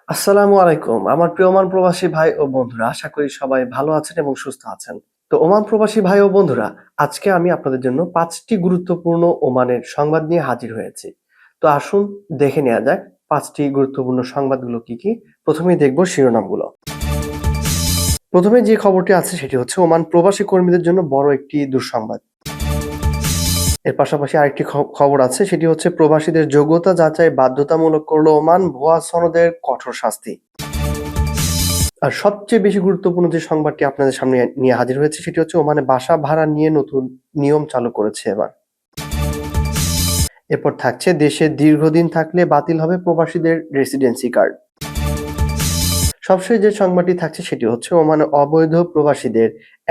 আসসালামু আলাইকুম আমার প্রিয় ওমান প্রবাসী ভাই ও বন্ধুরা, আশা করি সবাই ভালো আছেন এবং সুস্থ আছেন। তো ওমান প্রবাসী ভাই ও বন্ধুরা, আজকে আমি আপনাদের জন্য 5টি গুরুত্বপূর্ণ ওমানের সংবাদ নিয়ে হাজির হয়েছি। তো আসুন দেখে নেওয়া যাক 5টি গুরুত্বপূর্ণ সংবাদগুলো কি কি। প্রথমেই দেখব শিরোনামগুলো। প্রথমে যে খবরটি আছে সেটি হচ্ছে ওমান প্রবাসী কর্মীদের জন্য বড় একটি দুঃসংবাদ। এর পাশাপাশি আরেকটি খবর আছে, সেটি হচ্ছে প্রবাসীদের যোগ্যতা যাচাই বাধ্যতামূলক করলো ওমান, ভুয়া সনদের কঠোর শাস্তি। আর সবচেয়ে বেশি গুরুত্বপূর্ণ যে সংবাদটি আপনাদের সামনে নিয়ে হাজির হয়েছে সেটি হচ্ছে ওমানে বাসা ভাড়া নিয়ে নতুন নিয়ম চালু করেছে এবার। এরপর থাকছে দেশে দীর্ঘদিন থাকলে বাতিল হবে প্রবাসীদের রেসিডেন্সি কার্ড। সবশেষ যে সংবাদটি থাকছে সেটি হচ্ছে ওমানে অবৈধ প্রবাসীদের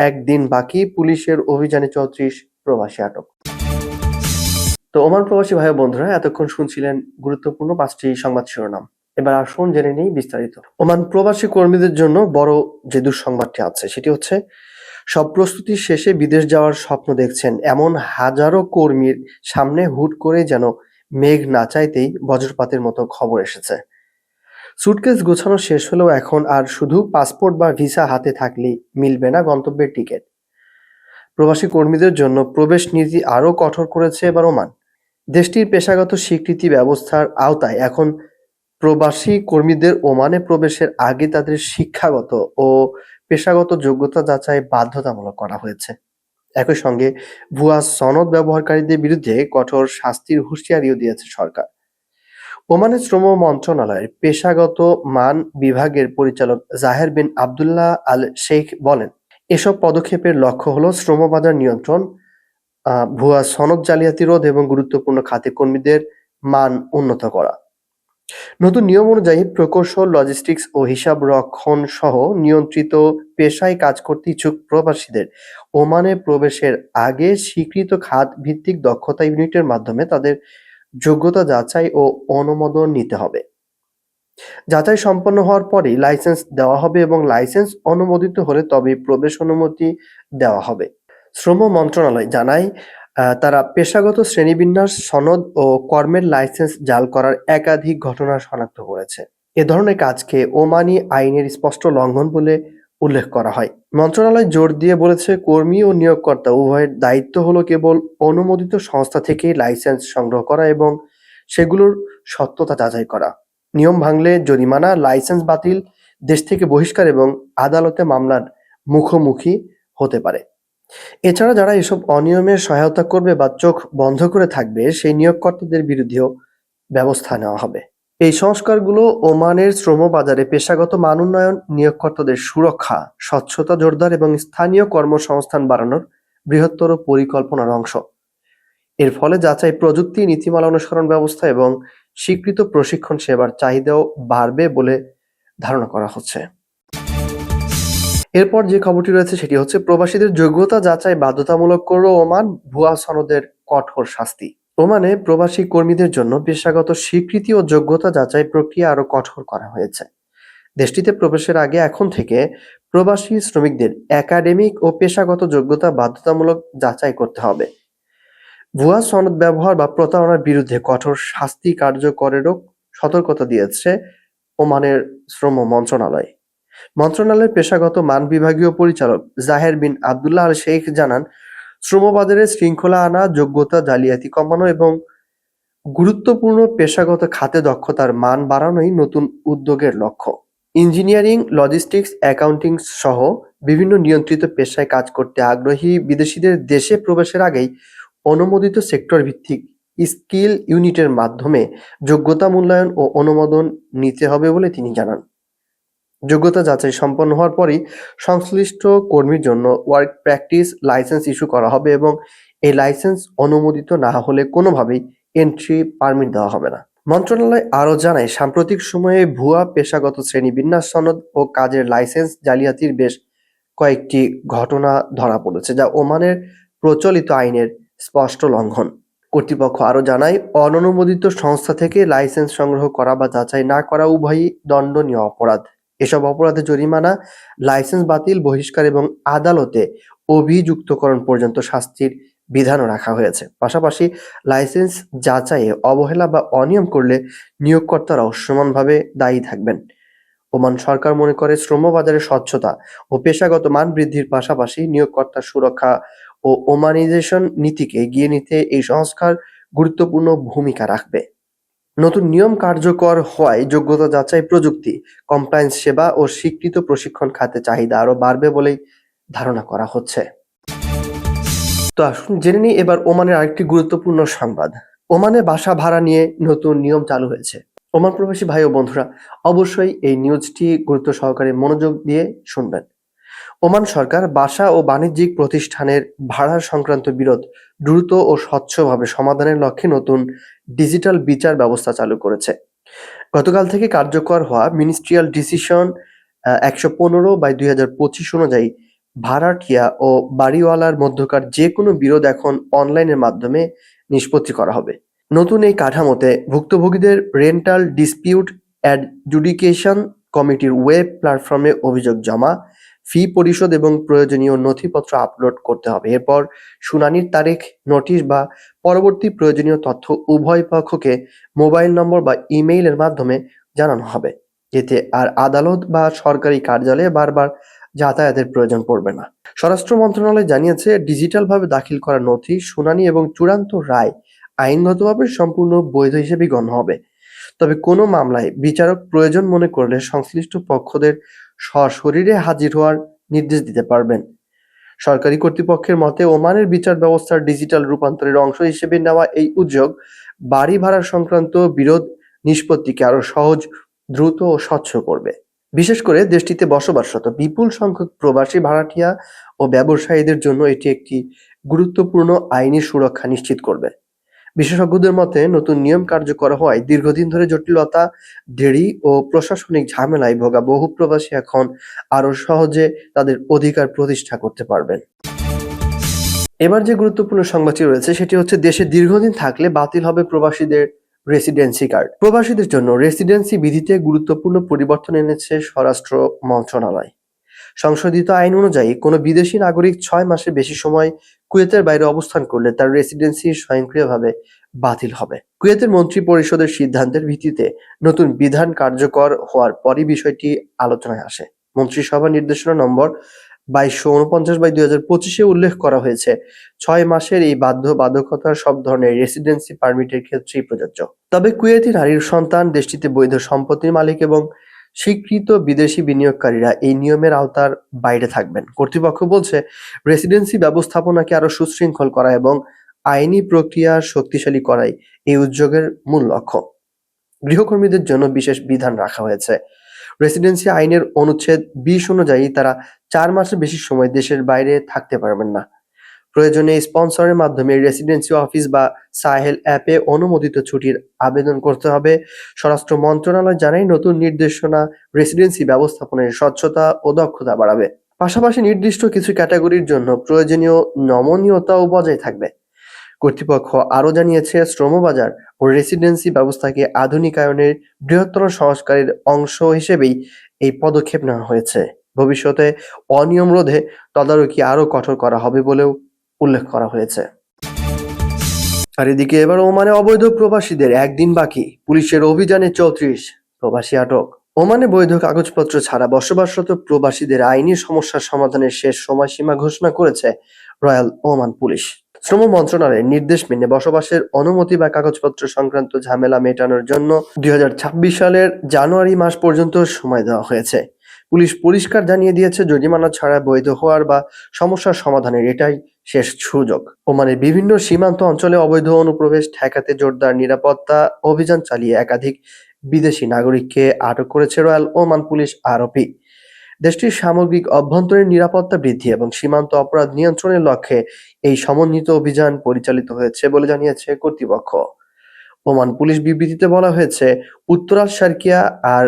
একদিন বাকি, পুলিশের অভিযানে 34 প্রবাসী আটক। তো ওমান প্রবাসী ভাই ও বন্ধুরা, এতক্ষণ শুনছিলেন গুরুত্বপূর্ণ 5টি সংবাদ শিরোনাম। এবার আসুন জেনে নেই বিস্তারিত। ওমান প্রবাসী কর্মীদের জন্য বড় যে দুঃসংবাদটি আছে সেটি হচ্ছে সব প্রস্তুতি শেষে বিদেশ যাওয়ার স্বপ্ন দেখছেন এমন হাজারো কর্মীর সামনে হুট করে যেন মেঘ না চাইতেই বজ্রপাতের মতো খবর এসেছে। সুটকেস গোছানো শেষ হলেও এখন আর শুধু পাসপোর্ট বা ভিসা হাতে থাকলেই মিলবে না গন্তব্যের টিকিট। প্রবাসী কর্মীদের জন্য প্রবেশ নীতি আরও কঠোর করেছে এবার ওমান। দেশটির পেশাগত স্বীকৃতি ব্যবস্থার আওতায় এখন প্রবাসী কর্মীদের ওমানে প্রবেশের আগে তাদের শিক্ষাগত ও পেশাগত যোগ্যতা যাচাই বাধ্যতামূলক করা হয়েছে। একই সঙ্গে ভুয়া সনদ ব্যবহারকারীদের বিরুদ্ধে কঠোর শাস্তির হুঁশিয়ারিও দিয়েছে সরকার। ওমানের শ্রম মন্ত্রণালয়ের পেশাগত মান বিভাগের পরিচালক জাহের বিন আবদুল্লাহ আল শেখ বলেন, এসব পদক্ষেপের লক্ষ্য হলো শ্রমবাজার নিয়ন্ত্রণ, ভুয়া সনদ জালিয়াতি রোধ এবং গুরুত্বপূর্ণ খাতে কর্মীদের মান উন্নত করা। নতুন নিয়ম অনুযায়ী প্রকৌশল, লজিস্টিক্স ও হিসাব রক্ষণ সহ নিয়ন্ত্রিত পেশায় কাজ করতে ইচ্ছুক প্রবাসীদের ওমানে প্রবেশের আগে স্বীকৃত খাত ভিত্তিক দক্ষতা ইউনিটের মাধ্যমে তাদের যোগ্যতা যাচাই ও অনুমোদন নিতে হবে। যাচাই সম্পন্ন হওয়ার পরেই লাইসেন্স দেওয়া হবে এবং লাইসেন্স অনুমোদিত হলে তবেই প্রবেশ অনুমতি দেওয়া হবে। শ্রম মন্ত্রণালয় জানায়, তারা পেশাগত শ্রেণীবিন্যাস, সনদ ও কর্মের লাইসেন্স জাল করার একাধিক ঘটনা শনাক্ত করেছে। এ ধরনের কাজকে ওমানি আইনের স্পষ্ট লঙ্ঘন বলে উল্লেখ করা হয়। মন্ত্রণালয় জোর দিয়ে বলেছে, কর্মী ও নিয়োগকর্তা উভয়ের দায়িত্ব হলো কেবল অনুমোদিত সংস্থা থেকে লাইসেন্স সংগ্রহ করা এবং সেগুলোর সত্যতা যাচাই করা। নিয়ম ভাঙলে জরিমানা, লাইসেন্স বাতিল, দেশ থেকে বহিষ্কার এবং আদালতে মামলার মুখোমুখি হতে পারে। এছাড়া যারা এসব অনিয়মের সহায়তা করবে বা চোখ বন্ধ করে থাকবে সেই নিয়োগকর্তাদের বিরুদ্ধেও ব্যবস্থা নেওয়া হবে। এই সংস্কারগুলো ওমানের শ্রম বাজারে পেশাগত মান উন্নয়ন, নিয়োগকর্তাদের সুরক্ষা, স্বচ্ছতা জোরদার এবং স্থানীয় কর্মসংস্থান বাড়ানোর বৃহত্তর পরিকল্পনার অংশ। এর ফলে যাচাই প্রযুক্তি, নীতিমালা অনুসরণ ব্যবস্থা এবং স্বীকৃত প্রশিক্ষণ সেবার চাহিদাও বাড়বে বলে ধারণা করা হচ্ছে। এরপর যে খবরটি রয়েছে সেটি হচ্ছে প্রবাসীদের যোগ্যতা যাচাই বাধ্যতামূলক করল ওমান, ভুয়া সনদের কঠোর শাস্তি। ওমানে প্রবাসী কর্মীদের জন্য পেশাগত স্বীকৃতি ও যোগ্যতা যাচাই প্রক্রিয়া আরো কঠোর করা হয়েছে। দেশটিতে প্রবেশের আগে এখন থেকে প্রবাসী শ্রমিকদের একাডেমিক ও পেশাগত যোগ্যতা বাধ্যতামূলক যাচাই করতে হবে। ভুয়া সনদ ব্যবহার বা প্রতারণার বিরুদ্ধে কঠোর শাস্তি কার্যকরেরও সতর্কতা দিয়েছে ওমানের শ্রম মন্ত্রণালয়। মন্ত্রণালয়ের পেশাগত মান বিভাগীয় পরিচালক জাহের বিন আবদুল্লাহ আল শেখ জানান, শ্রমবাজারে শৃঙ্খলা আনা, যোগ্যতা জালিয়াতি কমানো এবং গুরুত্বপূর্ণ পেশাগত খাতে দক্ষতার মান বাড়ানোই নতুন উদ্যোগের লক্ষ্য। ইঞ্জিনিয়ারিং, লজিস্টিক্স, অ্যাকাউন্টিং সহ বিভিন্ন নিয়ন্ত্রিত পেশায় কাজ করতে আগ্রহী বিদেশিদের দেশে প্রবেশের আগেই অনুমোদিত সেক্টর ভিত্তিক স্কিল ইউনিটের মাধ্যমে যোগ্যতা মূল্যায়ন ও অনুমোদন নিতে হবে বলে তিনি জানান। যোগ্যতা যাচাই সম্পন্ন হওয়ার পরই সংশ্লিষ্ট কর্মীর জন্য ওয়ার্ক প্র্যাকটিস লাইসেন্স ইস্যু করা হবে এবং এই লাইসেন্স অনুমোদিত না হলে কোনোভাবেই এন্ট্রি পারমিট দেওয়া হবে না। মন্ত্রণালয় আরও জানায়, সাম্প্রতিক সময়ে ভুয়া পেশাগত শ্রেণীবিন্যাস, সনদ ও কাজের লাইসেন্স জালিয়াতির বেশ কয়েকটি ঘটনা ধরা পড়েছে, যা ওমানের প্রচলিত আইনের স্পষ্ট লঙ্ঘন। কর্তৃপক্ষ আরও জানায়, অননুমোদিত সংস্থা থেকে লাইসেন্স সংগ্রহ করা বা যাচাই না করা উভয়ই দণ্ডনীয় অপরাধ। এসব অপরাধে জরিমানা, লাইসেন্স বাতিল, বহিষ্কার এবং আদালতে অভিযুক্তকরণ পর্যন্ত শাস্তির বিধানও রাখা হয়েছে। পাশাপাশি লাইসেন্স যাচাইয়ে অবহেলা বা অনিয়ম করলে নিয়োগকর্তারাও সমানভাবে দায়ী থাকবেন। ওমান সরকার মনে করে শ্রম বাজারে স্বচ্ছতা ও পেশাগত মান বৃদ্ধির পাশাপাশি নিয়োগকর্তার সুরক্ষা ও ওমানাইজেশন নীতিকে এগিয়ে নিতে এই সংস্কার গুরুত্বপূর্ণ ভূমিকা রাখবে। নতুন নিয়ম কার্যকর হওয়ায় যোগ্যতা যাচাই প্রযুক্তি, কমপ্লায়েন্স সেবা ও স্বীকৃত প্রশিক্ষণ খাতে চাহিদা আরও বাড়বে বলেই ধারণা করা হচ্ছে। তো আসুন জেনে নিই এবার ওমানের আরেকটি গুরুত্বপূর্ণ সংবাদ। ওমানে বাসা ভাড়া নিয়ে নতুন নিয়ম চালু হয়েছে। ওমান প্রবাসী ভাই ও বন্ধুরা, অবশ্যই এই নিউজটি গুরুত্ব সহকারে মনোযোগ দিয়ে শুনবেন। ওমান সরকার বাসা ও বাণিজ্যিক প্রতিষ্ঠানের ভাড়া সংক্রান্ত বিরোধ দ্রুত ও স্বচ্ছভাবে সমাধানের লক্ষ্যে নতুন ডিজিটাল বিচার ব্যবস্থা চালু করেছে। গতকাল থেকে কার্যকর হওয়া মিনিস্ট্রিয়াল ডিসিশন ১১৫/২০২৫ অনুযায়ী ভাড়াটিয়া ও বাড়িওয়ালার মধ্যকার যে কোনো বিরোধ এখন অনলাইনের মাধ্যমে নিষ্পত্তি করা হবে। নতুন এই কাঠামোতে ভুক্তভোগীদের রেন্টাল ডিসপিউট অ্যাডজুডিকেশন কমিটির ওয়েব প্ল্যাটফর্মে অভিযোগ জমা, ফি পরিশোধ এবং প্রয়োজনীয় নথিপত্র আপলোড করতে হবে। এরপর শুনানির তারিখ, নোটিশ বা পরবর্তী প্রয়োজনীয় তথ্য উভয় পক্ষকে মোবাইল নম্বর বা ইমেইলের মাধ্যমে জানানো হবে। এতে আর আদালত বা সরকারি কার্যালয়ে বারবার যাতায়াতের প্রয়োজন পড়বে না। স্বরাষ্ট্র মন্ত্রণালয় জানিয়েছে, ডিজিটালভাবে দাখিল করা নথি, শুনানি এবং চূড়ান্ত রায় আইনগতভাবে সম্পূর্ণ বৈধ হিসেবে গণ্য হবে। তবে কোনো মামলায় বিচারক প্রয়োজন মনে করলে সংশ্লিষ্ট পক্ষদের সশরীরে হাজির হওয়ার নির্দেশ দিতে পারবেন। সরকারি কর্তৃপক্ষের মতে, ওমানের বিচার ব্যবস্থার ডিজিটাল রূপান্তরের অংশ হিসেবে নেওয়া এই উদ্যোগ বাড়ি ভাড়া সংক্রান্ত বিরোধ নিষ্পত্তিকে আরও সহজ, দ্রুত ও স্বচ্ছ করবে। বিশেষ করে দেশটিতে বসবাসরত বিপুল সংখ্যক প্রবাসী ভাড়াটিয়া ও ব্যবসায়ীদের জন্য এটি একটি গুরুত্বপূর্ণ আইনি সুরক্ষা নিশ্চিত করবে। বিশেষজ্ঞদের মতে, নতুন নিয়ম কার্যকর হওয়ায় দীর্ঘদিন ধরে জটিলতা, দেরি ও প্রশাসনিক ঝামেলায় ভোগা বহু প্রবাসী এখন আরও সহজে তাদের অধিকার প্রতিষ্ঠা করতে পারবেন। এবার যে গুরুত্বপূর্ণ সংবাদটি রয়েছে সেটি হচ্ছে, দেশে দীর্ঘদিন থাকলে বাতিল হবে প্রবাসীদের রেসিডেন্সি কার্ড। প্রবাসীদের জন্য রেসিডেন্সি বিধিতে গুরুত্বপূর্ণ পরিবর্তন এনেছে স্বরাষ্ট্র মন্ত্রণালয়। সংশোধিত আইন অনুযায়ী কোনো বিদেশি নাগরিক ৬ মাসের বেশি সময় কুয়েতের বাইরে অবস্থান করলে তার রেসিডেন্সি স্বয়ংক্রিয়ভাবে বাতিল হবে। কুয়েতের মন্ত্রী পরিষদের সিদ্ধান্তের ভিত্তিতে নতুন বিধান কার্যকর হওয়ার পরই বিষয়টি আলোচনায় আসে। মন্ত্রিসভা নির্দেশনা নম্বর ২২৪৯/২০২৫-এ উল্লেখ করা হয়েছে, ৬ মাসের এই বাধ্যবাধকতা সব ধরনের রেসিডেন্সি পারমিটের ক্ষেত্রেই প্রযোজ্য। তবে কুয়েতি নারীর সন্তান, দেশটিতে বৈধ সম্পত্তির মালিক এবং স্বীকৃত বিদেশি বিনিয়োগকারীরা এই নিয়মের আওতার বাইরে থাকবেন। কর্তৃপক্ষ বলছে, রেসিডেন্সি ব্যবস্থাপনাকে আরও সুশৃঙ্খল করা এবং আইনি প্রক্রিয়া শক্তিশালী করাই এই উদ্যোগের মূল লক্ষ্য। গৃহকর্মীদের জন্য বিশেষ বিধান রাখা হয়েছে। রেসিডেন্সি আইনের অনুচ্ছেদ ২০ অনুযায়ী তারা ৪ মাসের বেশি সময় দেশের বাইরে থাকতে পারবেন না। প্রয়োজনে স্পন্সরের মাধ্যমে রেসিডেন্সি অফিস বা সাহেল অ্যাপে অনুমোদিত ছুটির আবেদন করতে হবে। স্বরাষ্ট্র মন্ত্রণালয় জানায়, নতুন নির্দেশনা রেসিডেন্সি ব্যবস্থাপনায় স্বচ্ছতা ও দক্ষতা বাড়াবে। পাশাপাশি নির্দিষ্ট কিছু ক্যাটাগরির জন্য প্রয়োজনীয় নমনীয়তাও বজায় থাকবে। কর্তৃপক্ষ আরও জানিয়েছে, শ্রমবাজার ও রেসিডেন্সি ব্যবস্থাকে আধুনিকায়নের বৃহত্তর সংস্কারের অংশ হিসেবেই এই পদক্ষেপ নেওয়া হয়েছে। ভবিষ্যতে অনিয়ম রোধে তদারকি আরও কঠোর করা হবে বলেও উল্লেখ করা হয়েছে। আর এদিকে এবার ওমানে অবৈধ প্রবাসীদের একদিন বাকি, পুলিশের অভিযানে ৩৪ প্রবাসী আটক। ওমানে বৈধ কাগজপত্র ছাড়া বসবাসরত প্রবাসীদের আইনি সমস্যার সমাধানের শেষ সময়সীমা ঘোষণা করেছে রয়্যাল ওমান পুলিশ। শ্রম মন্ত্রণালয়ের নির্দেশ মেনে বসবাসের অনুমতি বা কাগজপত্র সংক্রান্ত ঝামেলা মেটানোর জন্য ২০২৬ সালের জানুয়ারি মাস পর্যন্ত সময় দেওয়া হয়েছে। পুলিশ পরিষ্কার জানিয়ে দিয়েছে, জরিমানা ছাড়া বৈধ হওয়ার বা সমস্যার সমাধানের এটাই শেষ সুযোগ। ওমানের বিভিন্ন সীমান্ত অঞ্চলে অবৈধ অনুপ্রবেশ ঠেকাতে জোরদার নিরাপত্তা অভিযান চালিয়ে একাধিক বিদেশি নাগরিককে আটক করেছে রয়্যাল ওমান পুলিশ আরপি। দেশটির সামগ্রিক অভ্যন্তরীণ নিরাপত্তা বৃদ্ধি এবং সীমান্ত অপরাধ নিয়ন্ত্রণের লক্ষ্যে এই সমন্বিত অভিযান পরিচালিত হয়েছে বলে জানিয়েছে কর্তৃপক্ষ। ওমান পুলিশ বিবৃতিতে বলা হয়েছে, উত্তরাল শারকিয়া আর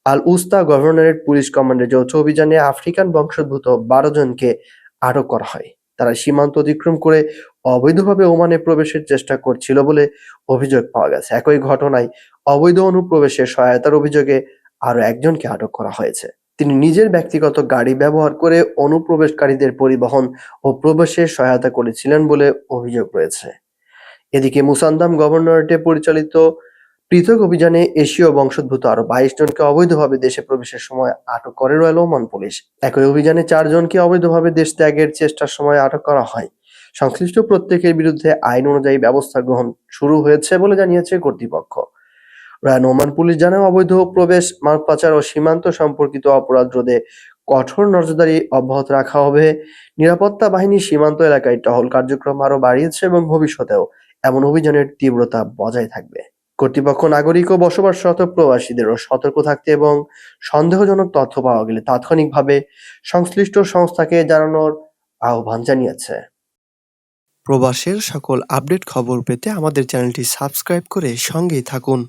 আল উস্তা গভর্নরেট পুলিশ কমান্ডের যৌথ অভিযানে আফ্রিকান বংশোদ্ভূত ১২ জনকে আটক করা হয়। তারা সীমান্ত অতিক্রম করে অবৈধভাবে ওমানে প্রবেশের চেষ্টা করছিল বলে অভিযোগ পাওয়া গেছে। একই ঘটনায় অবৈধ অনুপ্রবেশের সহায়তার অভিযোগে আরও একজনকে আটক করা হয়েছে। তিনি নিজের ব্যক্তিগত গাড়ি ব্যবহার করে অনুপ্রবেশকারীদের পরিবহন ও প্রবেশে সহায়তা করেছিলেন বলে অভিযোগ রয়েছে। এদিকে মুসান্দাম গভর্নরেটে পরিচালিত পৃথক অভিযানে এশীয় বংশোদ্ভূত আরও ২২ জনকে অবৈধভাবে দেশে প্রবেশের সময় আটক করে রয়্যাল ওমান পুলিশ। একই অভিযানে ৪ জনকে অবৈধভাবে দেশ ত্যাগের চেষ্টার সময় আটক করা হয়। সংশ্লিষ্ট প্রত্যেকের বিরুদ্ধে আইন অনুযায়ী ব্যবস্থা গ্রহণ শুরু হয়েছে বলে জানিয়েছে কর্তৃপক্ষ। রয়্যাল ওমান পুলিশ জানায়, অবৈধ প্রবেশ, মানব পাচার ও সীমান্ত সম্পর্কিত অপরাধ রোধে কঠোর নজরদারি অব্যাহত রাখা হবে। নিরাপত্তা বাহিনী সীমান্ত এলাকায় টহল কার্যক্রম আরও বাড়িয়েছে এবং ভবিষ্যতেও এমন অভিযানের তীব্রতা বজায় থাকবে। কর্তৃপক্ষ নাগরিক ও বসবাসরত প্রবাসীদেরও সতর্ক থাকতে এবং সন্দেহজনক তথ্য পাওয়া গেলে তাৎক্ষণিকভাবে সংশ্লিষ্ট সংস্থাকে জানানোর আহ্বান জানিয়েছে। প্রবাসের সকল আপডেট খবর পেতে আমাদের চ্যানেলটি সাবস্ক্রাইব করে সঙ্গেই থাকুন।